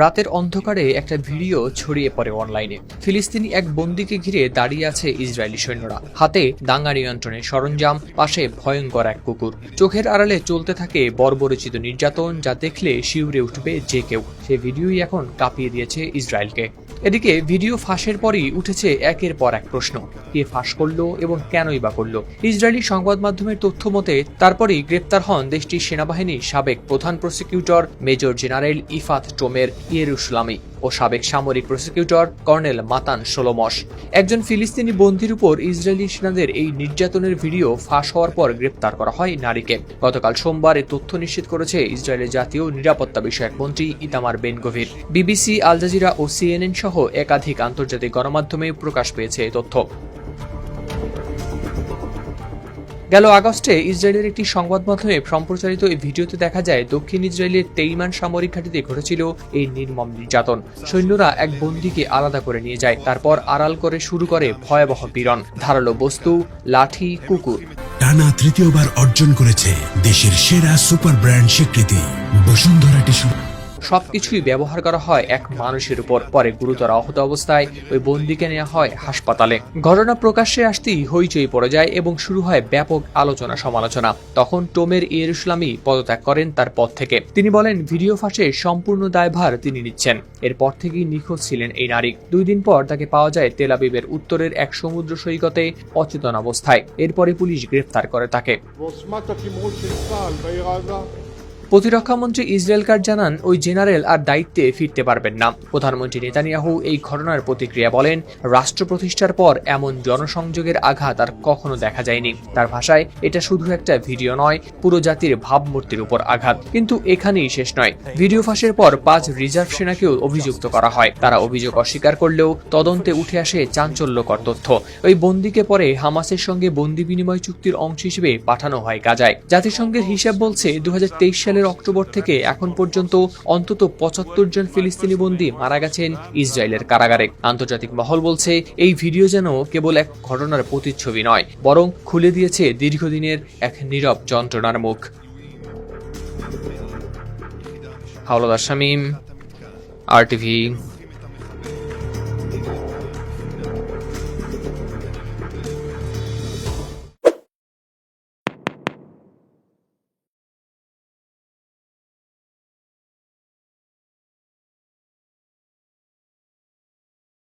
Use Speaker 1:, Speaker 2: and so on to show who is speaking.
Speaker 1: রাতের অন্ধকারে একটা ভিডিও ছড়িয়ে পড়ে অনলাইনে। ফিলিস্তিনি এক বন্দীকে ঘিরে দাঁড়িয়ে আছে ইসরায়েলি সৈন্যরা, হাতে দাঙ্গা নিয়ন্ত্রণের সরঞ্জাম, পাশে ভয়ঙ্কর এক কুকুর। চোখের আড়ালে চলতে থাকে বর্বরচিত নির্যাতন, যা দেখলে শিউরে উঠবে যে কেউ। সে ভিডিওই এখন কাঁপিয়ে দিয়েছে ইসরায়েলকে। এদিকে ভিডিও ফাঁসের পরই উঠেছে একের পর এক প্রশ্ন। কে ফাঁস করলো এবং কেনই বা করলো? ইসরায়েলি সংবাদ মাধ্যমের তথ্য মতে তারপরই গ্রেপ্তার হন দেশটির সেনাবাহিনীর সাবেক প্রধান প্রসিকিউটর মেজর জেনারেল ইফাত টোমের ইয়েরুশলামি ও সাবেক সামরিক প্রসিকিউটর কর্নেল মাতান সোলোমস। একজন ফিলিস্তিনি বন্দীর উপর ইসরায়েলি সেনাদের এই নির্যাতনের ভিডিও ফাঁস হওয়ার পর গ্রেপ্তার করা হয় নারীকে। গতকাল সোমবার এ তথ্য নিশ্চিত করেছে ইসরায়েলের জাতীয় নিরাপত্তা বিষয়ক মন্ত্রী ইতামার বেন গভির। বিবিসি, আল জাজিরা ও সিএনএন সহ একাধিক আন্তর্জাতিক গণমাধ্যমে প্রকাশ পেয়েছে এই তথ্য। গেল আগস্টে ইসরায়েলের একটি সংবাদ মাধ্যমে সম্প্রচারিত এই ভিডিওতে দেখা যায় দক্ষিণ ইসরায়েলের তেইমান সামরিক ঘাঁটিতে ঘটেছিল এই নির্মম নির্যাতন। সৈন্যরা এক বন্দীকে আলাদা করে নিয়ে যায়, তারপর আড়াল করে শুরু করে ভয়াবহ পীড়ন, ধারালো বস্তু, লাঠি, কুকুর।
Speaker 2: টানা তৃতীয়বার অর্জন করেছে দেশের সেরা সুপার ব্র্যান্ড স্বীকৃতি বসুন্ধরা টিস্যু।
Speaker 1: সবকিছুই ব্যবহার করা হয় এক মানুষের উপর। পরে গুরুতর আহত অবস্থায় ওই বন্দীকে নেওয়া হয় হাসপাতালে। ঘটনা প্রকাশ্যে আসতেই হইচই পড়ে যায় এবং শুরু হয় ব্যাপক আলোচনা সমালোচনা। তখন টোমের ইয়েরুশলামি পদত্যাগ করেন তার পদ থেকে। তিনি বলেন, ভিডিও ফাঁসে সম্পূর্ণ দায়ভার তিনি নিচ্ছেন। এরপর থেকেই নিখোঁজ ছিলেন এই নারী। 2 দিন পর তাকে পাওয়া যায় তেল আবিবের উত্তরের এক সমুদ্র সৈকতে অচেতন অবস্থায়। এরপরে পুলিশ গ্রেফতার করে তাকে। প্রতিরক্ষামন্ত্রী ইসরায়েল কার জানান, ওই জেনারেল আর দায়িত্বে ফিরতে পারবেন না। প্রধানমন্ত্রী নেতানিয়াহু এই ঘটনার প্রতিক্রিয়া বলেন, রাষ্ট্র প্রতিষ্ঠার পর এমন জনসংযোগের আঘাত আর কখনো দেখা যায়নি। তার ভাষায়, এটা শুধু একটা ভিডিও নয়, পুরো জাতির ভাবমূর্তির উপর আঘাত। কিন্তু এখানেই শেষ নয়। ভিডিও ফাঁসের পর 5 রিজার্ভ সেনাকেও অভিযুক্ত করা হয়। তারা অভিযোগ অস্বীকার করলেও তদন্তে উঠে আসে চাঞ্চল্যকর তথ্য। ওই বন্দীকে পরে হামাসের সঙ্গে বন্দী বিনিময় চুক্তির অংশ হিসেবে পাঠানো হয় গাজায়। জাতিসংঘের হিসাব বলছে 2023 সালে অক্টোবর থেকে এখন পর্যন্ত অন্তত 75 জন ফিলিস্তিনি বন্দী মারা গেছেন ইসরায়েলের কারাগারে। আন্তর্জাতিক মহল বলছে, এই ভিডিও যেন কেবল এক ঘটনার প্রতিচ্ছবি নয়, বরং খুলে দিয়েছে দীর্ঘদিনের এক নীরব যন্ত্রণার মুখ। হাওলাদার শামীম, RTV।